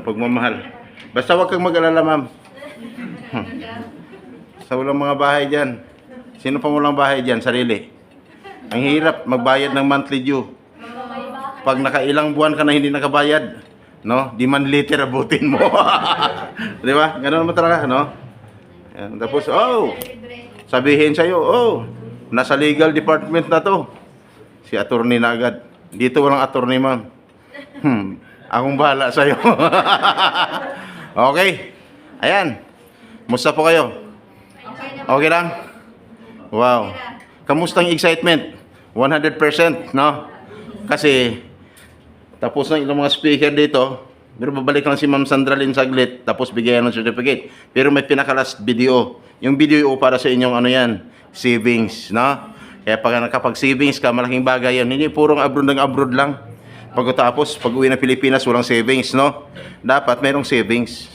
pagmamahal. Basta wag kang mag-alala, ma'am. Sa walang mga bahay dyan. Sino pa walang bahay dyan? Sarili. Ang hirap magbayad ng monthly due. Pag nakailang buwan ka na hindi nakabayad, no? Di man liter abutin mo. Di ba? Ganun naman talaga, no? Yan. Tapos, sabihin sa'yo, nasa legal department na to. Si attorney na agad. Dito walang attorney, ma'am. Akong bahala sa'yo. Okay. Ayan. Musta po kayo? Okay lang? Wow. Kamusta ang excitement? 100%, no? Kasi, tapos na ilang mga speaker dito, pero babalik lang si Ma'am Sandra Lynn saglit, tapos bigyan ng certificate. Pero may pinaka-last video. Yung video para sa inyong ano yan, savings, no? Kaya kapag savings ka, malaking bagay yan. Hindi purong abroad ng abroad lang. Pagkatapos, pag uwi ng Pilipinas, walang savings, no? Dapat mayroong savings.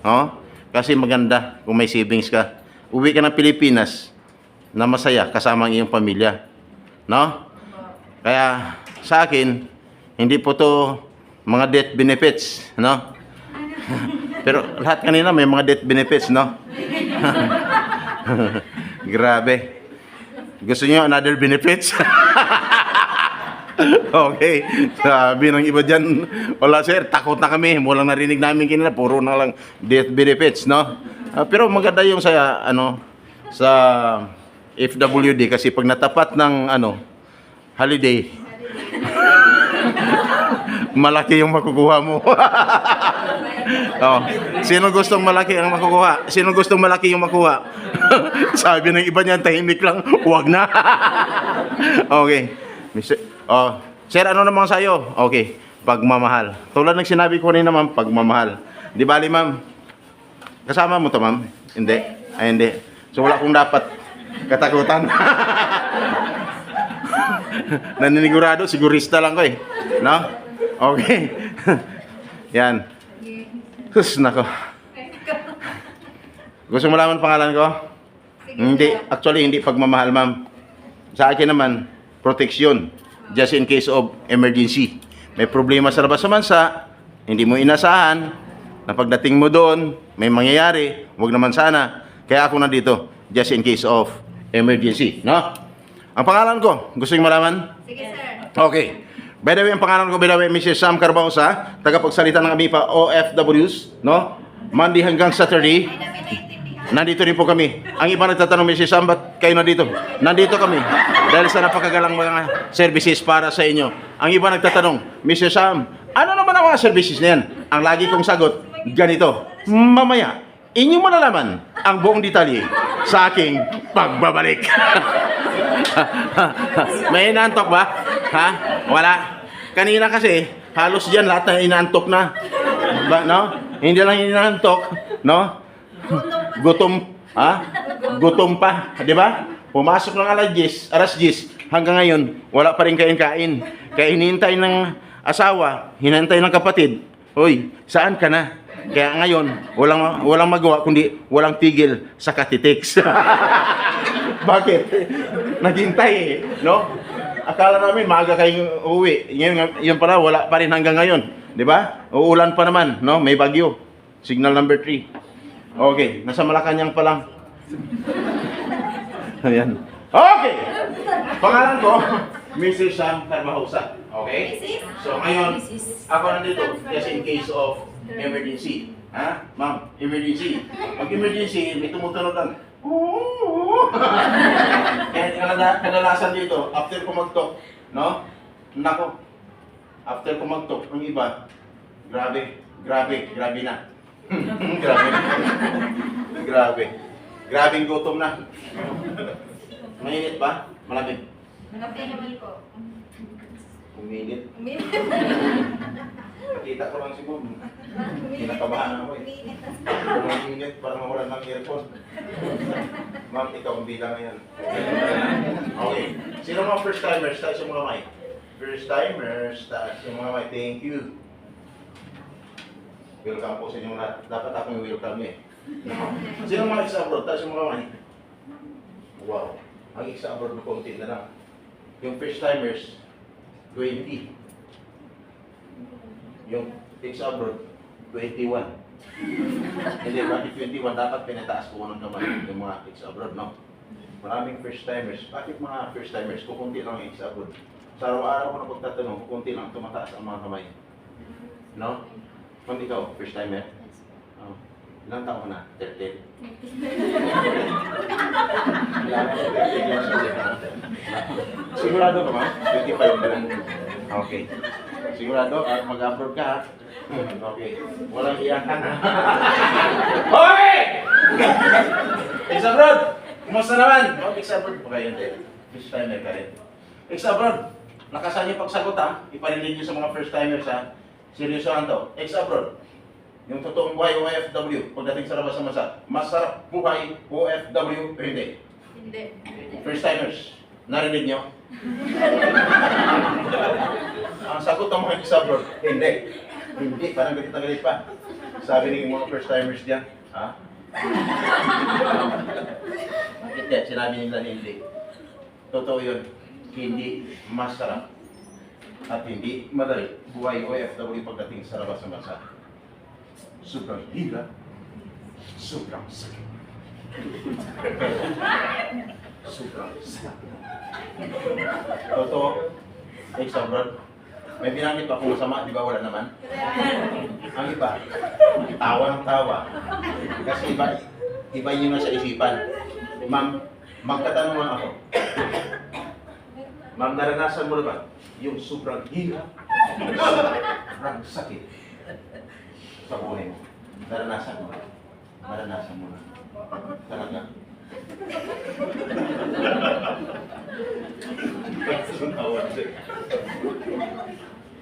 No? Kasi maganda kung may savings ka. Uwi ka ng Pilipinas na masaya kasama ang iyong pamilya. No? Kaya sa akin, hindi po to mga death benefits, no? Pero lahat kanina may mga death benefits, no? Grabe. Gusto niyo another benefits? Okay. Sabi ng iba dyan, wala sir, takot na kami. Walang narinig namin kanina, puro na lang death benefits, no? Pero maganda yung sa, sa FWD kasi pag natapat ng, holiday, malaki yung makukuha mo. Sino gustong malaki ang makukuha? Sino gustong malaki yung makuha? Sabi ng iba niyan, tahimik lang, huwag na. Okay. Sir, ano naman sa'yo? Okay, pagmamahal. Tulad ng sinabi ko rin naman, pagmamahal. Di bali, ma'am? Kasama mo to, ma'am? Hindi? Ay, hindi. So, wala akong dapat katakutan. Naninigurado, sigurista lang ko eh. No? Okay. Yan. Sus, nako. Gusto mo malaman pangalan ko? Hindi. Actually, hindi pagmamahal, ma'am. Sa akin naman, protection. Just in case of emergency. May problema sa labas sa bansa, hindi mo inasahan, na pagdating mo doon, may mangyayari, huwag naman sana. Kaya ako nandito, just in case of emergency. No? Ang pangalan ko, gusto niyo malaman? Sige, sir. Okay. By the way, ang pangalan ko, by the way, Mrs. Sam Carbaosa, tagapagsalita ng AMIPA OFWs, no? Monday hanggang Saturday. Nandito rin po kami. Ang iba nagtatanong, Mrs. Sam, ba't kayo nandito? Nandito kami. Dahil sa napakagalang mga services para sa inyo. Ang iba nagtatanong, Mrs. Sam, ano naman ang mga services na yan? Ang lagi kong sagot, ganito. Mamaya, inyong malalaman ang buong detalye sa aking pagbabalik. May inaantok ba? Ha? Wala. Kanina kasi, halos dyan lahat na inaantok na. No? Hindi lang inaantok, no? Gutom, Gutom pa, di ba? Pumasok ng alas 10 hanggang ngayon, wala pa rin kain-kain. Kaya hinihintay ng asawa, hinihintay ng kapatid, hoy, saan ka na? Kaya ngayon, walang magawa kundi walang tigil sa katitiks. Bakit? Naghintay no? Akala namin maaga kayong uwi. Yun pala, wala pa rin hanggang ngayon. Di ba? Uulan pa naman, no? May bagyo. Signal number 3. Okay, nasa Malacanang pa lang. Ayan. Okay! Pangalan ko, Mrs. Sam Carbaosa. Okay? So ngayon, ako nandito just in case of emergency. Ha? Ma'am, emergency. Pag emergency, may tumutunog lang. Kaya kadalasan dito, after kumagtok, no? Nako, after kumagtok, ang iba, grabe na. Grabing gutom na. Mainit ba? Malamig? Malapit naman po. Uminit. Nakita ko lang si Bob. Kinakabahan ako eh. Uminit para mawalan ng earphone. Ma'am, ikaw ang bilang ngayon. Okay. Sino mga first timers? Tayo sa mga mic. First timers, tayo sa mga mic. Thank you. Welcome po sa inyong lahat. Dapat akong welcome eh. Sino mga ex-abroad? Tayo sa mga mic. Wow. Ang ex-abroad na konti na lang. Yung first timers, 20. Yung ex-abroad, 21. Hindi, bakit 21? Dapat pinataas ko ng kamay yung mga ex-abroad, no? Maraming first-timers. Bakit mga first-timers? Kukunti lang yung ex-abroad. Sa araw-araw ko na pagtatanong, kukunti lang tumataas ang mga kamay. No? Kung ikaw, first-timer? Oh. Ilang taon ka na? 13? Sigurado ka ba? 25 ka lang. Okay. Sigurado, mag-abroad ka ha? Okay. Walang iyakan ha? Hoy! Ex-abroad! Kumusta naman? Ex-abroad pa kayo din. First-timer ka rin. Ex-abroad! Lakasan niyo pagsagot ha? Iparinig niyo sa mga first-timers ha? Seryosohan to. Ex-abroad. Yung totoong buhay OFW, pagdating sa labas ng bansa, masarap buhay OFW o hindi? Hindi. First-timers, narinig niyo? Ang sagot ng mga ex-abroad, hindi. Hindi, parang galit na galit pa. Sabi ng mga first-timers diyan, ha? Hindi, sinabi nila hindi. Totoo yun, hindi masarap at hindi madali buhay OFW pagdating sa labas ng bansa. Sobrang hirap, sobrang sakit. Sobrang sakit. Totoo, ex-abroad. May binanggit pa kung masama, di ba wala naman? Ang iba, tawa ng tawa. Kasi iba yun na sa isipan. Ma'am, magtatanong lang ako. Ma'am, naranasan mo na ba yung sobrang hirap, sobrang sakit sa buhay mo? Naranasan mo na? Naranasan mo na? Talaga?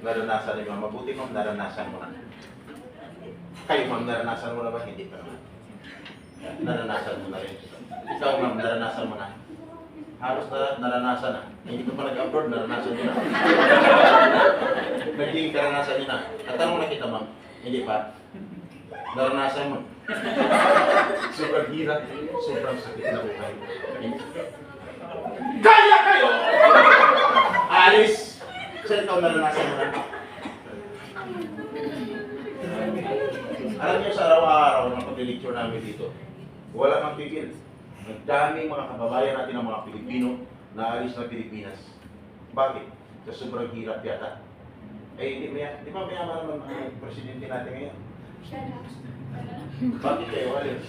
Naranasan ni ma'am. Mabuti ma'am, naranasan mo na. Kayo ma'am, naranasan mo na ba? Hindi pa naman. Naranasan mo na rin. Ikaw ma'am, naranasan mo na. Halos naranasan na. Hindi ko pa nag-abroad, naranasan nyo na. Naging karanasan nyo na. Natanong na kita ma'am. Hindi pa. Naranasan mo. Sobrang hirap, sobrang sakit na buhay. Kaya kayo! Alis! Saan ikaw naranasan mo na? Alam niyo sa araw-araw ng pag-lecture namin dito, wala mang tigil. Nagdaming mga kababayan natin ng mga Pilipino na alis na Pilipinas. Bakit? Sa sobrang hirap yata. Eh, di ba mayaman naman ang presidente natin ngayon? Bakit kayo alis?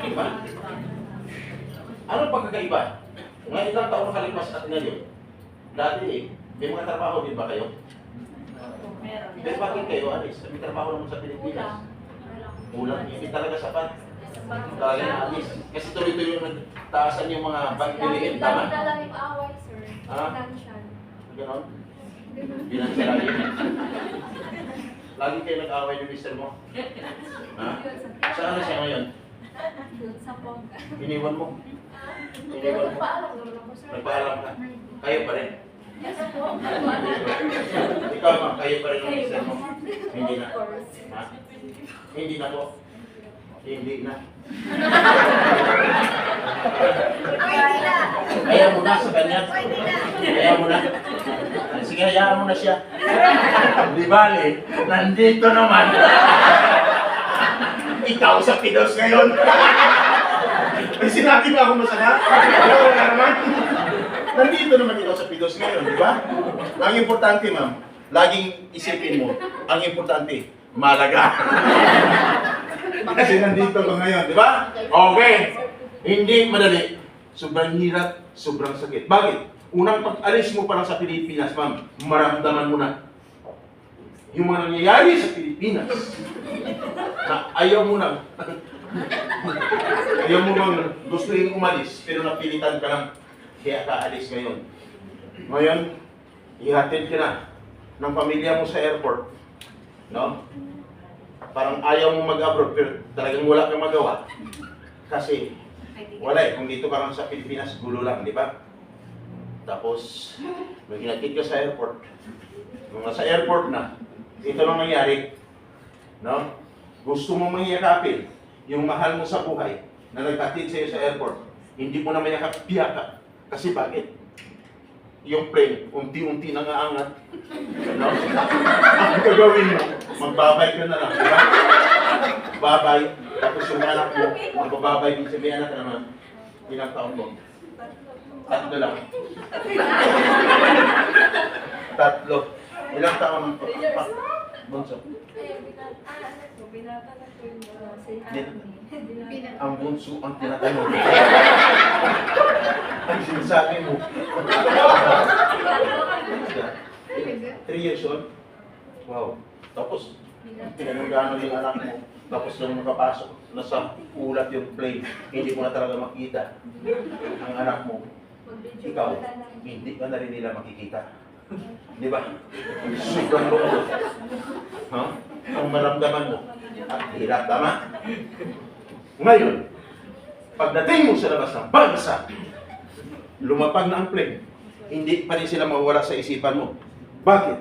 Diba? Anong pagkakaiba? Ngayon ilang taon nakalipas at ngayon? Dati may mga trabaho din ba kayo? Meron. Pero bakit kayo alis? May trabaho naman sa Pilipinas. Kulang, hindi talaga sapat. Talaga na alis. Kasi tuloy-tuloy yung nagtaasan yung mga bilihin, tama? Dami lang yung away, sir. Ha? Financial. Ganon? Financial lagi. Lagi kayo nag-away ng mister mo. Ha? Saan na siya ngayon? Doon sa Ponga. Iniwan mo? Hindi ko nagpaalam naman ako, sir. Nagpaalam ka? Kayo pa rin? Yes po. Ikaw ma, kayo pa rin ng mister mo? Hindi na. Of course. Ha? Hindi na po. Hindi na. Pwede na. Kaya mo na sa kanya. Kaya mo na. Sige, hayaan mo na siya. Di bali, nandito naman. Ikaw sa Pidos ngayon. May sinabi ba ako masama? Wala naman. Nandito naman ikaw sa Pidos ngayon, di ba? Ang importante, ma'am, laging isipin mo, ang importante, malaga. Kasi nandito ka ngayon, di ba? Okay. Hindi madali. Sobrang hirap, sobrang sakit. Bakit? Unang pag-alis mo pa lang sa Pilipinas, ma'am, maramdaman mo na yung mga nangyayari sa Pilipinas na ayaw mo na. Ayaw mo bang gusto yung umalis, pero napilitan ka lang, kaya ka alis ngayon. Ngayon, ihatid ka na ng pamilya mo sa airport. No? Parang ayaw mo mag-abroad, pero talagang wala kang magawa. Kasi, wala eh. Kung dito ka lang sa Pilipinas, gulo lang, di ba? Tapos, may hinatid ka sa airport. Nung nasa airport na, ito lang nangyari. No? Gusto mo mangyakapin yung mahal mo sa buhay na nagtatid sa'yo sa airport. Hindi mo na mayakap-piyaka. Kasi bakit? Yung plane, unti-unti nangaangat. No? Ang gagawin mo, Magbabay ka na lang, di ba? Babay. Tapos yung anak mo, magbabay din sabi, anak ka naman. Ilang taon mo? Tatlo lang. Tatlo. Ilang taon mo? Bunso. Binata na po yung say Ang bunso ang tinatanong. Ang sinasabi mo. 3 years old? Wow. Tapos, tinanong yung anak mo. Tapos nung nakapasok, nasa ulat yung plane, hindi mo na talaga makita. Ang anak mo, ikaw, hindi ka na rin nila makikita. Di ba? Sobrang lungkot. Ha? Ang maramdaman mo. At hirap, tama? Ngayon, pagdating mo sa labas ng bansa, lumapag na ang plane, hindi pa rin sila mawala sa isipan mo. Bakit?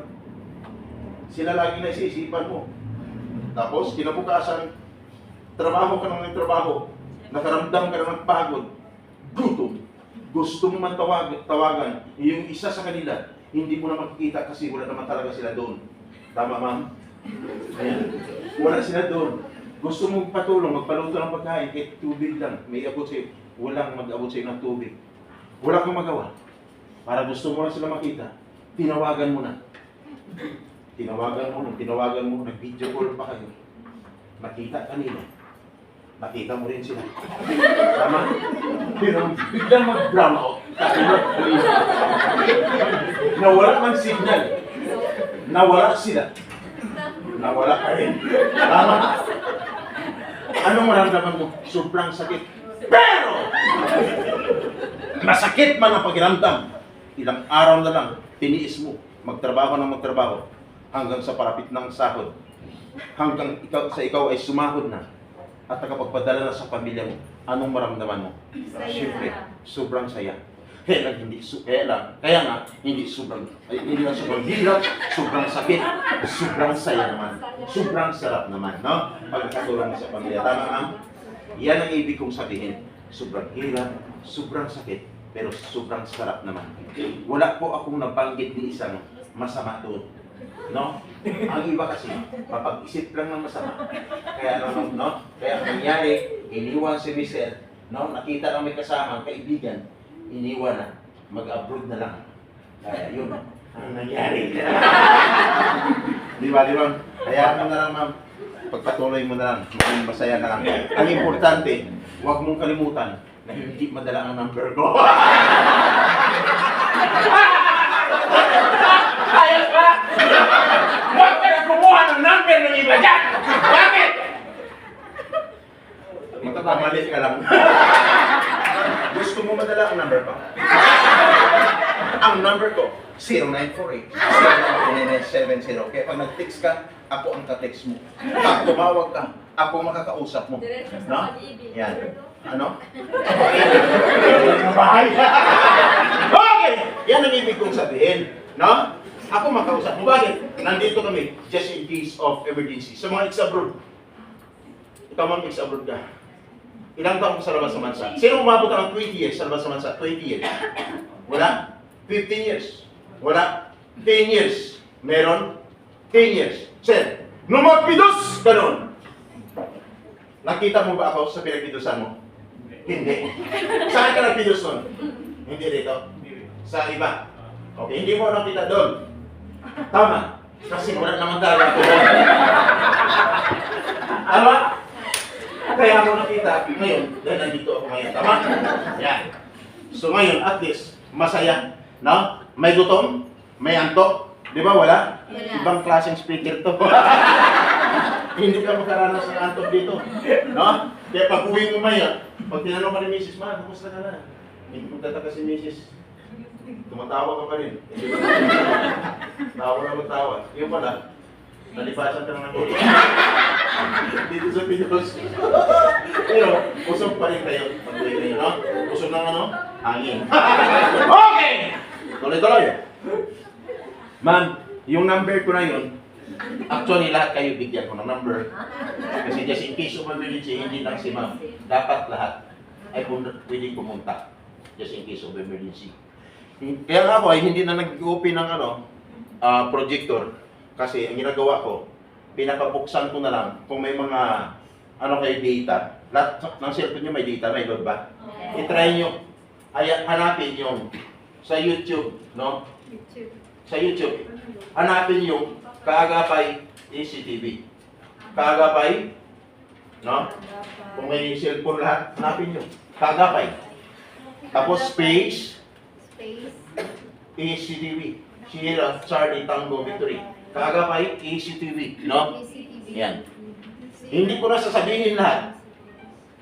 Sila lagi na sa isipan mo. Tapos, kinabukasan, trabaho ka ng trabaho, nakaramdam ka ng pagod, gutom, gusto mo man tawagan, yung isa sa kanila, hindi mo na makikita kasi wala naman talaga sila doon. Tama, ma'am? Ayan. Wala sila doon. Gusto mong patulong, magpaluto ng pagkain, kahit tubig lang, may abot sa'yo, walang mag-abot sa'yo ng tubig. Wala kang magawa. Para gusto mo lang sila makita, tinawagan mo na. Tinawagan mo, nag-video call pa kayo. Nakita kanina. Nakita mo rin sila. Tama? Pero biglang mag-brown out. Nawala man signal. Nawala sila. Nawala ka rin. Tama? Anong maramdaman mo? Sobrang sakit. Pero! Masakit man ang pakiramdam. Ilang araw na lang, tiniis mo. Magtrabaho ng magtrabaho. Hanggang sa parapit ng sahod. Hanggang ikaw ay sumahod na. At nakapagpadala na sa pamilya mo. Anong maramdaman mo? Siyempre, sobrang saya. Kaya lang, hindi sobrang hirap, sobrang sakit, sobrang saya naman. Sobrang sarap naman, no? Pagkatulong mo sa pamilya. Tama, ma'am? Yan ang ibig kong sabihin. Sobrang hirap, sobrang sakit, pero sobrang sarap naman. Wala po akong nabanggit ni isang masama doon. No? Ang iba kasi, mapag-isip lang ng masama. Kaya naman, no? Kaya ang nangyari, iniwan si Michelle, no? Nakita lang may kasama, kaibigan, iniwan na, mag-abroad na lang. Kaya yun, ang nangyari. Di ba? Kaya mo na lang, ma'am. Pagpatuloy mo na lang, maging masaya na lang. Ang importante, huwag mong kalimutan na hindi madala ang number ko. Ayos ba? Huwag ka na kumuha ng number ng iba dyan! Bakit? Magkakamali ka lang. Gusto mo madala ang number pa? Ang number ko, 0948-79970. Kaya pag nag-text ka, ako ang ka-text mo. Pag tumawag ka, ako ang makakausap mo. No? Yan. Ano? Bahay. Okay! Yan ang ibig kong sabihin. No? Ako makausap mo. Bakit? Nandito kami, just in case of emergency. Sa mga ex-abroad. Ikaw mang ex-abroad ka. Ilang taon ka sa labas ng bansa? Sino umabot ng 20 years sa labas ng bansa? 20 years. Wala? 15 years. Wala? 10 years. Meron? 10 years. Sir, numapidos ka nun. Nakita mo ba ako sa pinagpidosan mo? Hindi. Saan ka nagpidos nun? Hindi dito. Sa iba. Okay, hindi mo nakita doon. Tama. Kasi wala naman talaga. Tama? Kaya mo nakita ngayon, dahil nandito ako ngayon. Tama? Yan. So ngayon, at least, masaya. No? May gutom, may antok. Di ba wala? Wala. Ibang klaseng speaker to. Hindi ka makaranas ng antok dito. No? Kaya pag uwi mo maya, pag tinanong ka ni Mrs. Ma, kumusta ka na? Hindi magtataka si Mrs. Tumatawa ka pa rin. Hindi ba? Tawa na magtawa. Yung pala, nalipasan ka na ng gulo. Dito sa Pinos. Pero, usog pa rin kayo. Pag-uwi kayo, no? Usog ng ano? Hangin. Okay! Tuloy-tuloy. Ma'am, yung number ko na yun, actually lahat kayo bigyan ko ng number. Kasi just in case of emergency, hindi lang si ma'am. Dapat lahat ay pwedeng pumunta. Just in case of emergency. Kaya nga ako ay hindi na nag-open ng projector. Kasi ang ginagawa ko, pinapabuksan ko na lang kung may mga ano kayo data. Lahat ng cellphone nyo may data, may load ba? I-try nyo. Hanapin yung sa YouTube, no? Sa YouTube, hanapin yung Kaagapay ECTV. Kaagapay, no? Kung may cellphone lahat, hanapin nyo. Kaagapay. Tapos space, Space. ECTV. Sierra Charlie Tango Victory. Kaagapay ECTV, no? PCTV. Yan. Hindi ko na sasabihin lahat.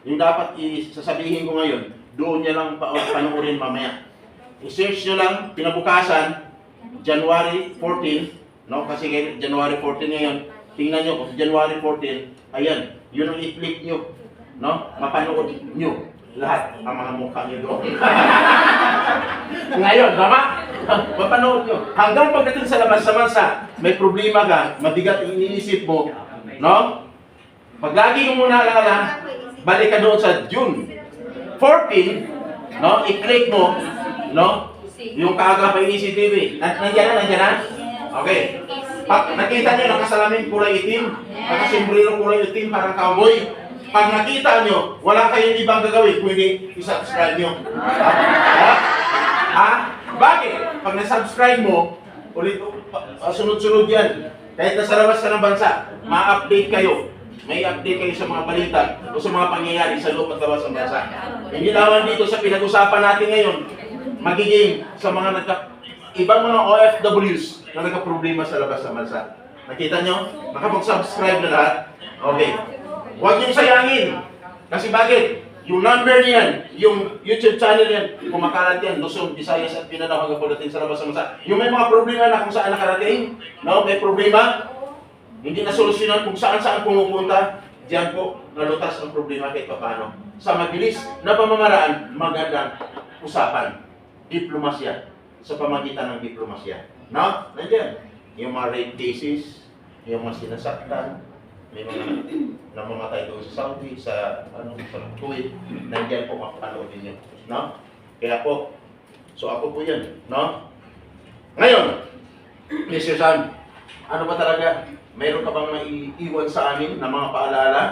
Yung dapat sasabihin ko ngayon, doon niya lang panoorin mamaya. I-search nyo lang, pinabukasan, January 14, no? Kasi January 14 ngayon, tingnan nyo, kung January 14, ayan, yun ang i-click nyo, no? Mapanood nyo lahat ang mga mukha nyo doon. Ngayon, tama? Mapanood nyo. Hanggang pagdating sa labas sa bansa, may problema ka, mabigat ang iniisip mo, no? Pag lagi mo muna alala, balik ka doon sa June 14, no? I-click mo, no? Yung Kaagapay ECTV. Nandiyan na? Okay. Pag nakita nyo, nakasalamin kulay itim, nakasombrero kulay itim, parang cowboy. Pag nakita nyo, wala kayong ibang gagawin, pwede i-subscribe nyo. Bakit? Pag na-subscribe mo, ulit, sunod-sunod yan. Kahit nasa labas ka ng bansa, ma-update kayo. May update kayo sa mga balita o sa mga pangyayari sa loob at labas ng bansa. Hindi lawan dito sa pinag-usapan natin ngayon, magiging sa mga ibang mga OFWs na nagka-problema sa labas ng bansa. Nakita nyo? Nakapag-subscribe na lahat? Okay. Huwag niyong sayangin. Kasi bakit? Yung number niyan, yung YouTube channel yan, kumakalat yan, Luzon, Visayas at Mindanao hanggang pagdating sa labas ng bansa. Yung may mga problema na kung saan nakarating, no? May problema, hindi na solusyonan kung saan-saan pumupunta, diyan po nalutas ang problema kahit paano. Sa mabilis na pamamaraan, magandang usapan. Diplomasya. Sa pamagitan ng diplomasya. No? Nandiyan. Yung mga rape cases, yung mga sinasaktan, may mga namamatay doon sa Saudi, sa Kuwait, nandiyan po mapapanood ninyo. No? Kaya po, so ako po yan. No? Ngayon, Mr. Sam, ano ba talaga? Mayroon ka bang maiiwan sa amin na mga paalala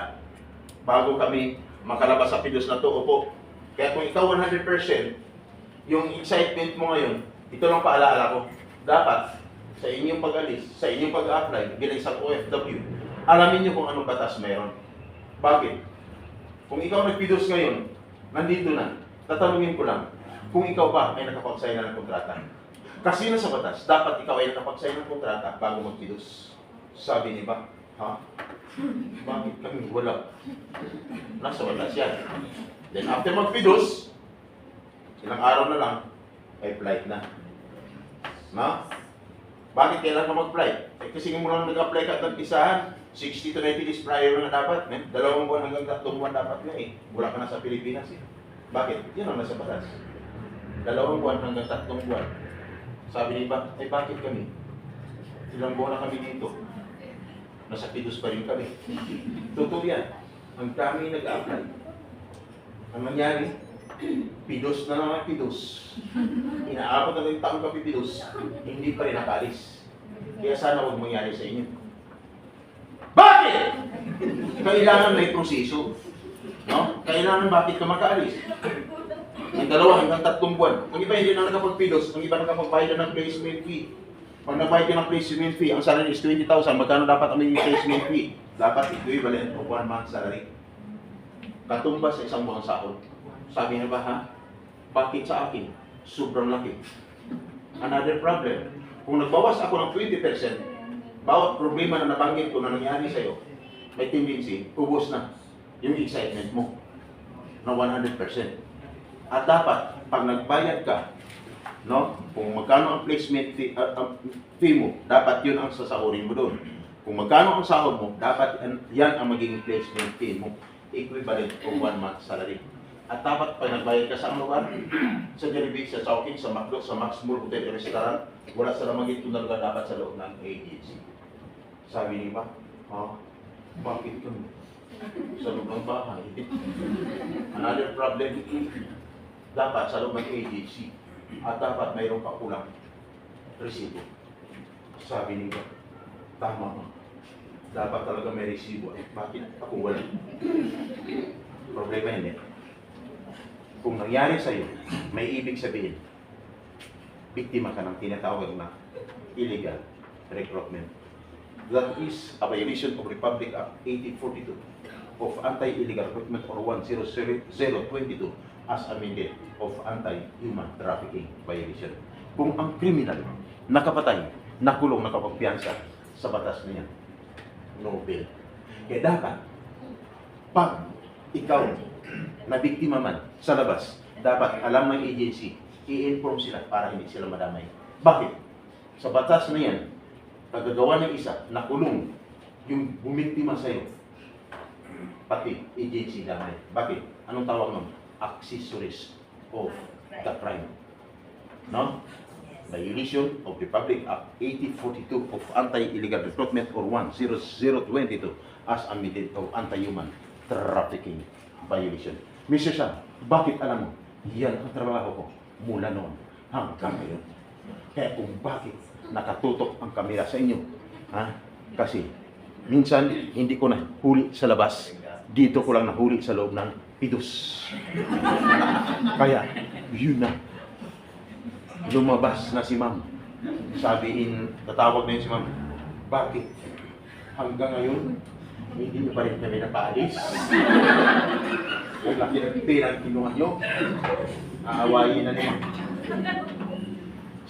bago kami makalabas sa pidos na to? Opo. Kaya kung ikaw 100%, yung excitement mo ngayon, ito lang paalala ko. Dapat, sa inyong pag-alis, sa inyong pag-apply, bilang isang OFW, alamin nyo kung anong batas meron. Bakit? Kung ikaw nagpidos ngayon, nandito na, tatanungin ko lang, kung ikaw ba ay nakapag-sign na ng kontrata. Kasi na sa batas, dapat ikaw ay nakapag-sign ng kontrata bago magpidos. Sabi ni ba? Ha? Bakit kami? Wala. Nasa batas yan. Then after magpidos, ilang araw na lang, ay flight na. No? Bakit kailan ka mag-flight? Eh, kasi mo lang nag-apply ka at nag-isahan, 60 to 90 days prior na dapat. 2 buwan hanggang 3 buwan dapat nga eh. Wala ka na sa Pilipinas eh. Bakit? Yan ang nasa batas. 2 buwan hanggang 3 buwan. Sabi ni ba, ay bakit kami? Ilang buwan na kami dito. Nasa pidos pa rin kami. Totoo yan. Ang dami nag-apply. Ang nangyari, pidos na naman pidos. Inaabot na rin taong kami pidos. Hindi pa rin nakalis. Kaya sana huwag mangyari sa inyo. Bakit? Kailangan may proseso. No? Kailangan bakit ka makaalis? Ang 2 hanggang 3 buwan. Ang iba hindi na nakapagpidos, ang iba nakapagbayad na ng placement fee. Pag nabayad ka ng placement fee, ang salary is 20,000. Magkano dapat ang placement fee? Dapat equivalent of 1 month salary. Katumbas sa isang buwang sahod. Sabi niya ba ha? Bakit sa akin? Sobrang laki. Another problem. Kung nagbawas ako ng 20%, bawat problema na nabanggit ko na nangyari sa'yo, may tendency, ubos na yung excitement mo na 100%. At dapat, pag nagbayad ka, no? Kung magkano ang placement fee mo, dapat yun ang sasahurin mo doon. Kung magkano ang sahod mo, dapat yan ang magiging placement fee mo. Equivalent of 1 month salary. At dapat pag nagbayad ka sa ang lugar, sa Jollibee, sa Chowking, sa McDo, sa Max Mall Hotel Restaurant, wala sa lamang ito na dapat sa loob ng agency. Sabi niya ba, bakit kami? Sa loob ng bahay. Another problem, dapat sa loob ng agency. At dapat mayroong kakulang resibo. Sabi niya, tama mo. Dapat talaga may resibo. Bakit ako wala? Problema hindi. Kung nangyari sa'yo, may ibig sabihin, biktima ka ng tinatawag na illegal recruitment. That is a violation of Republic Act 1842 of Anti-Illegal Recruitment or 10022 as amended of Anti-Human Trafficking Violation. Kung ang kriminal nakapatay, nakulong, nakapagpiyansa sa batas niya, no bail. Kaya dapat, pag ikaw na biktima man sa labas, dapat alam ng agency, i-inform sila para hindi sila madamay. Bakit? Sa batas na yan, pagagawa ng isa, nakulong yung bumiktima sa'yo, pati agency damay. Bakit? Anong tawag nun? Accessories of the crime. No? Violation of Republic Act 1842 of Anti-Illegal Recruitment or 10022 as amended of Anti-Human Trafficking Violation. Mr. Shah, bakit alam mo? Yan ang trabaho ko mula noon hanggang ngayon. Kaya kung bakit nakatutok ang kamera sa inyo, ha? Kasi minsan hindi ko na huli sa labas, dito ko lang nahuli sa loob ng pidus. Kaya yun na, lumabas na si ma'am. Sabihin, tatawag na yun si ma'am, bakit hanggang ngayon hindi nyo pa rin kami napaalis? Ang laki ng pirang kinuha nyo, aawayin na niya.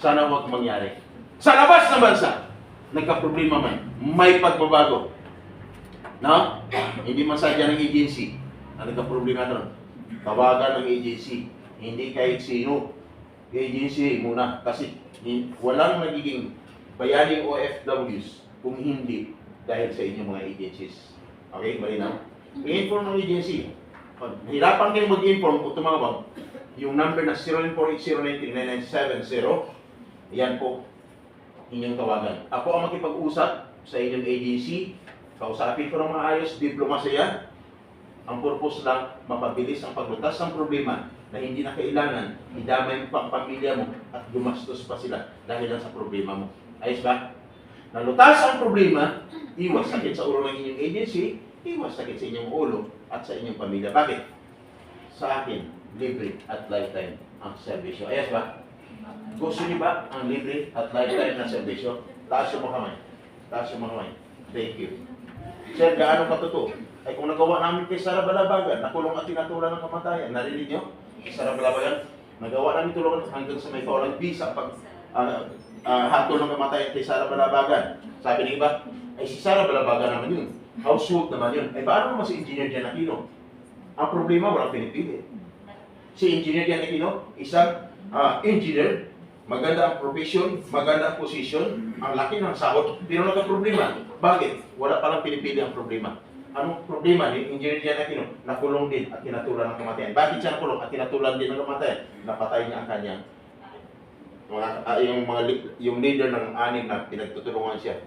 Sana huwag mangyari. Sa labas ng bansa, nagka-problema man, may pagbabago. No? Hindi man sadya ng agency na nagka-problema doon. Tawagan ng agency, hindi kahit sino. Agency muna, kasi walang nagiging bayaning OFWs kung hindi dahil sa inyong mga agencies. Okay, malinaw? I-inform ng agency. Pag nahirapan kayong mag-inform o tumawag, yung number na 0948099970, yan po inyong tawagan. Ako ang makipag-usap sa inyong agency, kausapin ko ng maayos, diplomasya. Ang purpose lang, mapabilis ang paglutas ng problema na hindi na kailangan idamay mo pa ang pamilya mo at gumastos pa sila dahil lang sa problema mo. Ayos ba? Nalutas ang problema, iwas sakit sa ulo ng inyong agency, iwas sakit sa inyong ulo at sa inyong pamilya. Bakit? Sa akin, libre at lifetime ang serbisyo. Ayos ba? Gusto niyo ba ang libre at lifetime na serbisyo? Taas yung mga kamay. Taas yung mga kamay. Thank you. Sir, gaano katotoo? Ay kung nagawa namin kay Sara Balabagan, nakulong at tinatulan ng kamatayan. Narinig niyo? Kay Sara Balabagan, nagawa namin tulungan hanggang sa may paulang visa pag hatol ng kamatayan kay Sara Balabagan. Sabi ng iba, ay si Sara Balabagan naman yun. Household naman yun. Ay paano naman si Engineer Jan Aquino? Ang problema, walang pinipili. Si Engineer Jan Aquino, isang engineer, maganda ang profession, maganda ang position, ang laki ng sahod, pero nagka-problema. Bakit? Wala palang pinipili ang problema. Anong problema ni Engineer Jan Aquino? Nakulong din at tinatulan ng kamatayan. Bakit siya nakulong at tinatulan din ng kamatayan? Napatay niya ang kanyang yung leader ng anim na pinagtutulungan siya,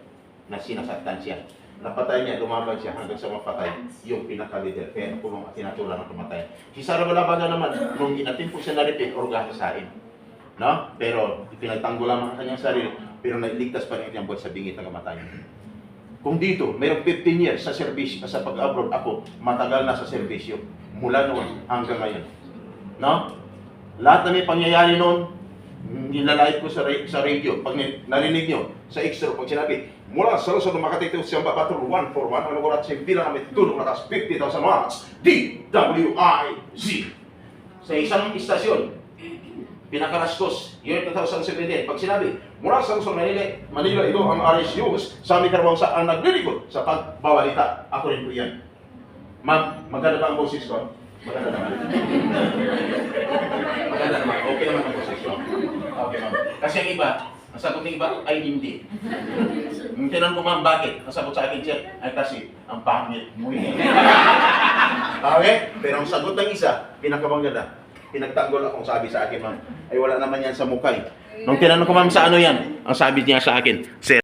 na sinasaktan siya. Napatay niya, lumaban siya hanggang sa mapatay yung pinaka-leader. Kaya nakulong at tinatulan ng kamatayan. Si Sara Balabagan naman, nung inatin po siya na-repeat or gahasain. No? Pero pinagtanggol lang ang kanyang sarili, pero nailigtas pa rin niyang buhat sa bingit ng kamatayan. Kung dito, mayroong 15 years sa servisyo, sa pag-abroad ako, matagal na sa servisyo, mula noon hanggang ngayon. No? Lahat na may pangyayari noon, nilalait ko sa radio. Pag narinig nyo, sa extra, pag sinabi, mula sa Luzon, Makati to Siyamba Patrol 141, ang nagulat sa bilang namin tulong natas 50,000 watts, DWIZ. Sa isang istasyon, pinakaraskos, year 2017, pag sinabi, mula sa Luzon, Manila, ito ang RSUs, sa aming karabang sa ang naglilingkod sa pagbabalita. Ako rin po yan. Ma'am, maganda ba ang boses ko? Maganda naman. Maganda naman. Okay naman ang boses ko. Okay, ma'am. Kasi ang iba, ang sagot ng iba ay hindi. Nung tinanong ko, ma'am, bakit? Ang sagot sa akin, sir, ay kasi ang pangit mo eh. Okay? Pero ang sagot ng isa, pinakabaganda. Pinagtanggol akong sabi sa akin, ma'am, ay wala naman yan sa mukha eh. Nung tinanong ko, ma'am, sa ano yan? Ang sabi niya sa akin, sir,